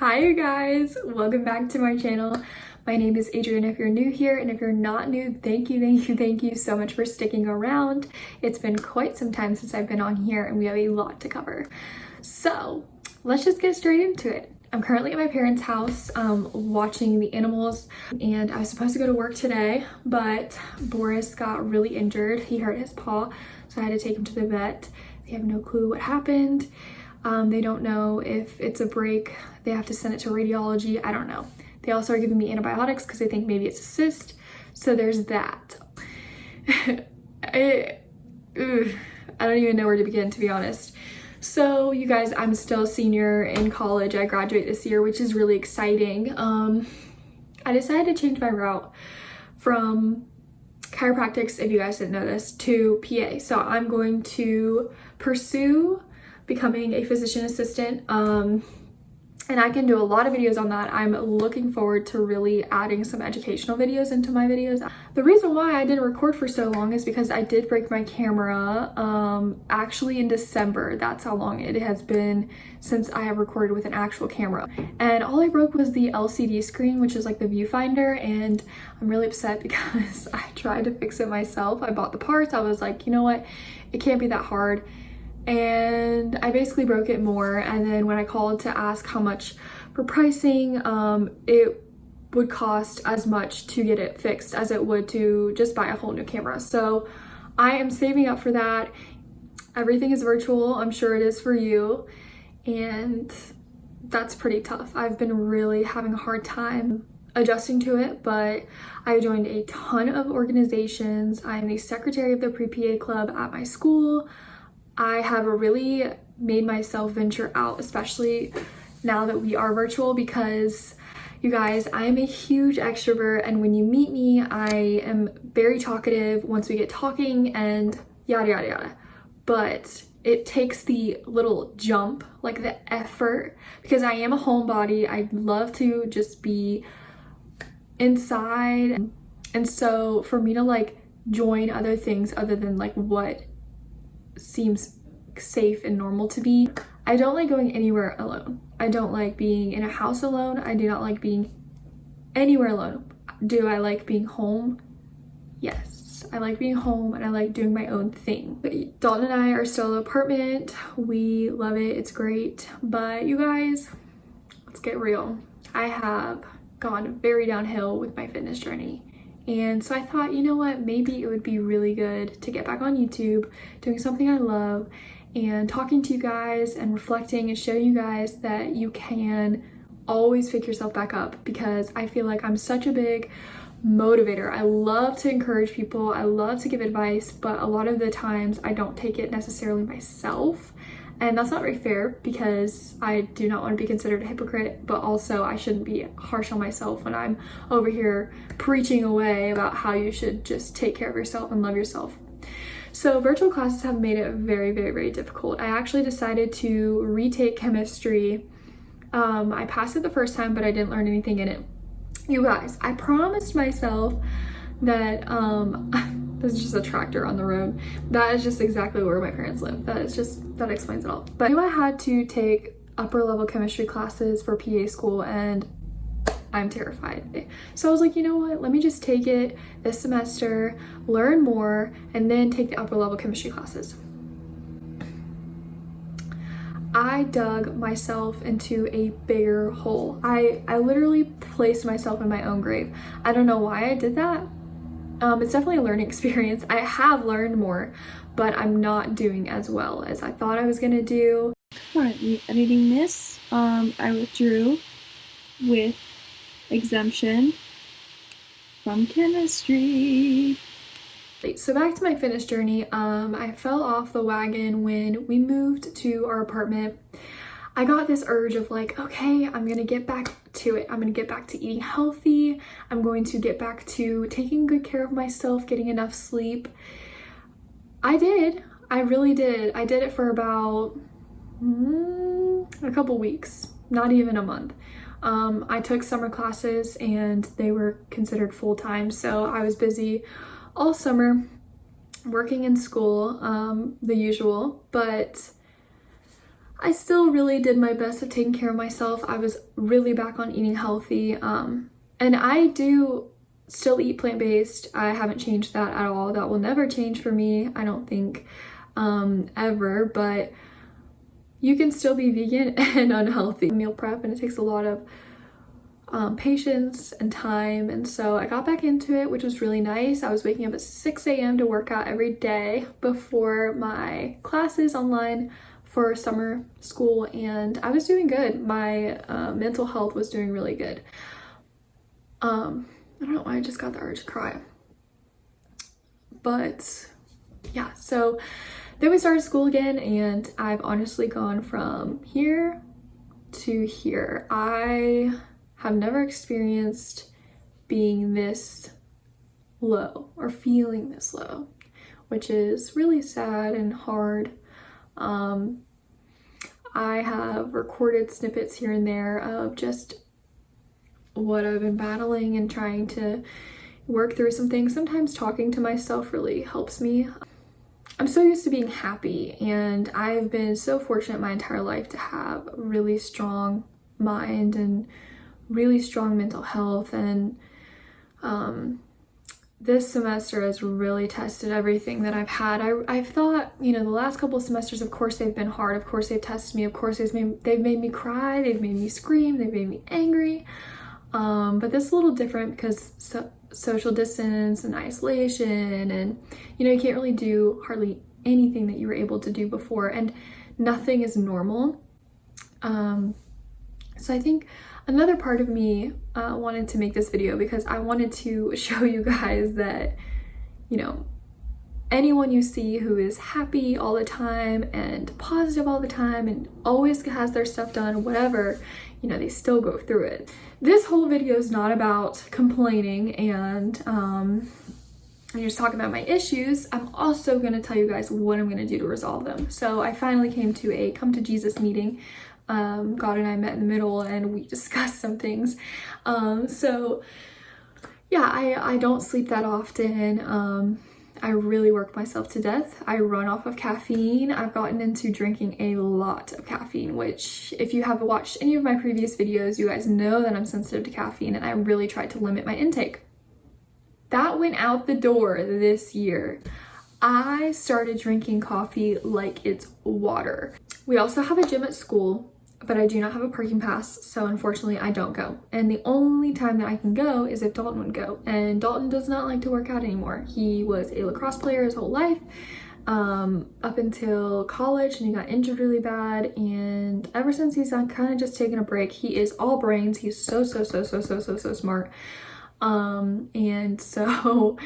Hi you guys, welcome back to my channel. My name is Adrianna if you're new here, and if you're not new, thank you so much for sticking around. It's been quite some time since I've been on here and we have a lot to cover. So let's just get straight into it. I'm currently at my parents' house watching the animals, and I was supposed to go to work today, but Boris got really injured. He hurt his paw, so I had to take him to the vet. They have no clue what happened. They don't know if it's a break. They have to send it to radiology. I don't know. They also are giving me antibiotics because they think maybe it's a cyst. So there's that. I don't even know where to begin, to be honest. So you guys, I'm still a senior in college. I graduate this year, which is really exciting. I decided to change my route from chiropractics, if you guys didn't know this, to PA. So I'm going to pursue becoming a physician assistant, and I can do a lot of videos on that. I'm looking forward to really adding some educational videos into my videos. The reason why I didn't record for so long is because I did break my camera actually in December. That's how long it has been since I have recorded with an actual camera, and all I broke was the LCD screen, which is like the viewfinder, and I'm really upset because I tried to fix it myself. I bought the parts. I was like, you know what, it can't be that hard. And I basically broke it more, and then when I called to ask how much for pricing, it would cost as much to get it fixed as it would to just buy a whole new camera. So I am saving up for that. Everything is virtual. I'm sure it is for you, and that's pretty tough. I've been really having a hard time adjusting to it, but I joined a ton of organizations. I'm the secretary of the pre-PA club at my school. I have really made myself venture out, especially now that we are virtual, because you guys, I am a huge extrovert, and when you meet me, I am very talkative once we get talking and yada yada yada. But it takes the little jump, like the effort, because I am a homebody. I love to just be inside, and so for me to like join other things other than like what seems safe and normal to me, I don't like going anywhere alone. I don't like being in a house alone. I do not like being anywhere alone. Do I like being home? Yes, I like being home, and I like doing my own thing. But Dalton and I are still in the apartment. We love it. It's great. But you guys, let's get real. I have gone very downhill with my fitness journey. And so I thought, you know what, maybe it would be really good to get back on YouTube, doing something I love, and talking to you guys and reflecting and showing you guys that you can always pick yourself back up, because I feel like I'm such a big motivator. I love to encourage people. I love to give advice, but a lot of the times I don't take it necessarily myself. And that's not very fair, because I do not want to be considered a hypocrite, but also I shouldn't be harsh on myself when I'm over here preaching away about how you should just take care of yourself and love yourself. So virtual classes have made it very difficult. I actually decided to retake chemistry. I passed it the first time, but I didn't learn anything in it. You guys, I promised myself that there's just a tractor on the road. That is just exactly where my parents live. That explains it all. But I knew I had to take upper level chemistry classes for PA school, and I'm terrified. So I was like, you know what? Let me just take it this semester, learn more, and then take the upper level chemistry classes. I dug myself into a bigger hole. I literally placed myself in my own grave. I don't know why I did that. It's definitely a learning experience. I have learned more, but I'm not doing as well as I thought I was gonna do. Currently editing this. I withdrew with exemption from chemistry. So back to my fitness journey. I fell off the wagon when we moved to our apartment. I got this urge of like, okay, I'm gonna get back to it. I'm gonna get back to eating healthy. I'm going to get back to taking good care of myself, getting enough sleep. I did. I really did. I did it for about a couple weeks, not even a month. I took summer classes and they were considered full-time, so I was busy all summer working in school, the usual, but I still really did my best at taking care of myself. I was really back on eating healthy. And I do still eat plant-based. I haven't changed that at all. That will never change for me, I don't think, ever, but you can still be vegan and unhealthy. Meal prep, and it takes a lot of patience and time, and so I got back into it, which was really nice. I was waking up at 6 a.m. to work out every day before my classes online for summer school, and I was doing good. My mental health was doing really good. I don't know why I just got the urge to cry, but yeah, so then we started school again, and I've honestly gone from here to here. I have never experienced being this low or feeling this low, which is really sad and hard. I have recorded snippets here and there of just what I've been battling and trying to work through some things. Sometimes talking to myself really helps me. I'm so used to being happy, and I've been so fortunate my entire life to have a really strong mind and really strong mental health, and this semester has really tested everything that I've had. I've thought, you know, the last couple of semesters, of course they've been hard, of course they've tested me, of course they've made me cry, they've made me scream, they've made me angry, but this is a little different because social distance and isolation, and you know, you can't really do hardly anything that you were able to do before, and nothing is normal. So I think another part of me wanted to make this video because I wanted to show you guys that, you know, anyone you see who is happy all the time and positive all the time and always has their stuff done, whatever, you know, they still go through it. This whole video is not about complaining and just talking about my issues. I'm also going to tell you guys what I'm going to do to resolve them. So I finally came to a come to Jesus meeting. God and I met in the middle and we discussed some things. So yeah, I don't sleep that often. I really work myself to death. I run off of caffeine. I've gotten into drinking a lot of caffeine, which if you have watched any of my previous videos, you guys know that I'm sensitive to caffeine, and I really tried to limit my intake. That went out the door this year. I started drinking coffee like it's water. We also have a gym at school, but I do not have a parking pass, so unfortunately I don't go. And the only time that I can go is if Dalton would go. And Dalton does not like to work out anymore. He was a lacrosse player his whole life, up until college, and he got injured really bad. And ever since he's kind of just taken a break. He is all brains. He's so smart. And so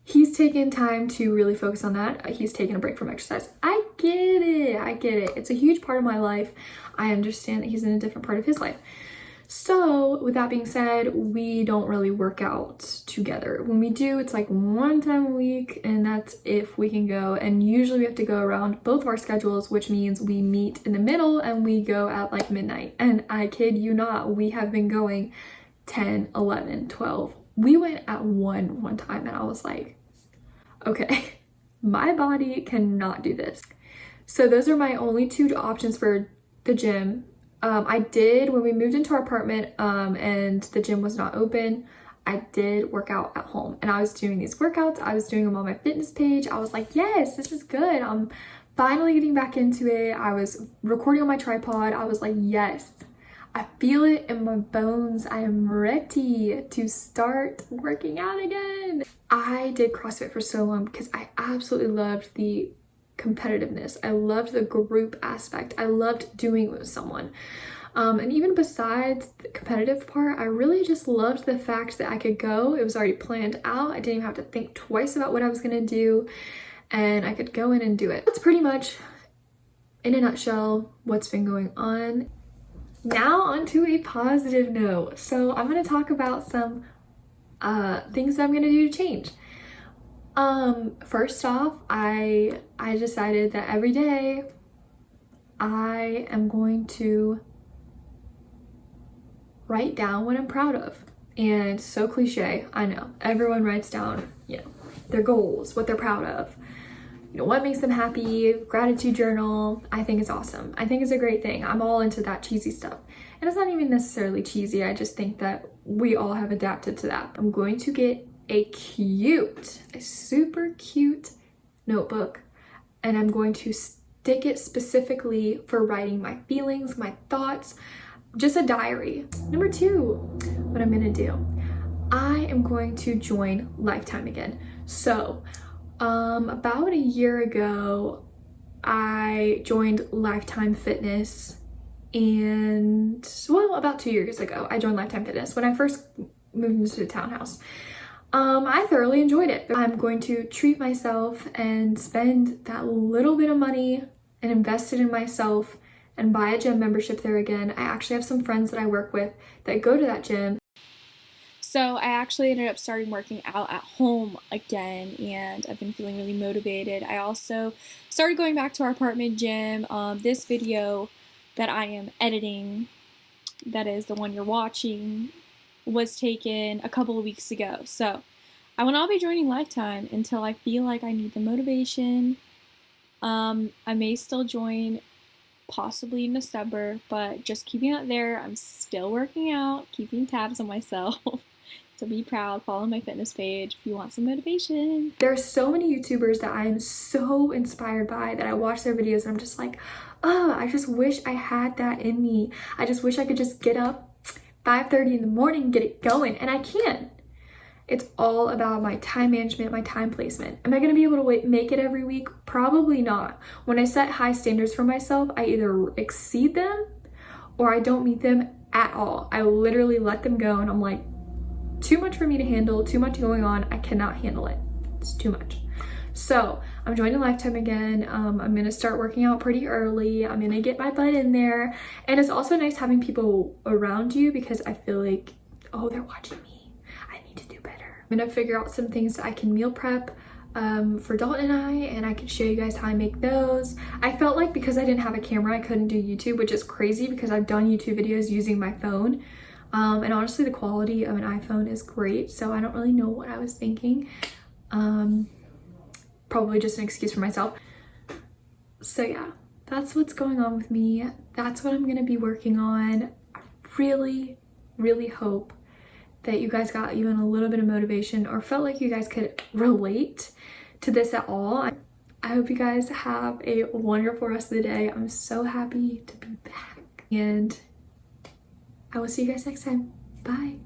he's taken time to really focus on that. He's taken a break from exercise. I get it. It's a huge part of my life. I understand that he's in a different part of his life. So with that being said, we don't really work out together. When we do, it's like one time a week, and that's if we can go. And usually we have to go around both of our schedules, which means we meet in the middle and we go at like midnight. And I kid you not, we have been going 10, 11, 12. We went at one time, and I was like, okay, my body cannot do this. So those are my only two options for the gym. I did, when we moved into our apartment and the gym was not open, I did work out at home, and I was doing these workouts. I was doing them on my fitness page. I was like, yes, this is good. I'm finally getting back into it. I was recording on my tripod. I was like, yes, I feel it in my bones. I am ready to start working out again. I did CrossFit for so long because I absolutely loved the competitiveness. I loved the group aspect. I loved doing it with someone. And even besides the competitive part, I really just loved the fact that I could go. It was already planned out. I didn't even have to think twice about what I was going to do, and I could go in and do it. That's pretty much, in a nutshell, what's been going on. Now onto a positive note. So I'm going to talk about some things that I'm going to do to change. First off, I decided that every day I am going to write down what I'm proud of. And so cliche, I know. Everyone writes down, you know, their goals, what they're proud of. you know, what makes them happy, gratitude journal. I think it's awesome. I think it's a great thing. I'm all into that cheesy stuff. And it's not even necessarily cheesy. I just think that we all have adapted to that. I'm going to get a super cute notebook, and I'm going to stick it specifically for writing my feelings, my thoughts, just a diary. Number 2, what I'm gonna do, I am going to join Lifetime again. So about a year ago, I joined Lifetime Fitness, and well, about 2 years ago, I joined Lifetime Fitness when I first moved into the townhouse. I thoroughly enjoyed it. I'm going to treat myself and spend that little bit of money and invest it in myself and buy a gym membership there again. I actually have some friends that I work with that go to that gym. So I actually ended up starting working out at home again, and I've been feeling really motivated. I also started going back to our apartment gym. This video that I am editing, that is the one you're watching, was taken a couple of weeks ago. So I will not be joining Lifetime until I feel like I need the motivation. I may still join possibly in December, but just keeping that there. I'm still working out, keeping tabs on myself. So be proud, follow my fitness page if you want some motivation. There are so many YouTubers that I am so inspired by that I watch their videos and I'm just like, oh, I just wish I had that in me. I just wish I could just get up 5:30 in the morning and get it going, and I can. It's all about my time management, my time placement. Am I going to be able to make it every week? Probably not. When I set high standards for myself, I either exceed them or I don't meet them at all. I literally let them go and I'm like, too much for me to handle, too much going on. I cannot handle it. It's too much. So I'm joining Lifetime again. I'm going to start working out pretty early. I'm going to get my butt in there. And it's also nice having people around you because I feel like, oh, they're watching me. I need to do better. I'm going to figure out some things that I can meal prep for Dalton and I can show you guys how I make those. I felt like because I didn't have a camera, I couldn't do YouTube, which is crazy because I've done YouTube videos using my phone. And honestly, the quality of an iPhone is great, so I don't really know what I was thinking. Probably just an excuse for myself. So yeah, that's what's going on with me. That's what I'm gonna be working on. I really, really hope that you guys got even a little bit of motivation or felt like you guys could relate to this at all. I hope you guys have a wonderful rest of the day. I'm so happy to be back, and I will see you guys next time. Bye.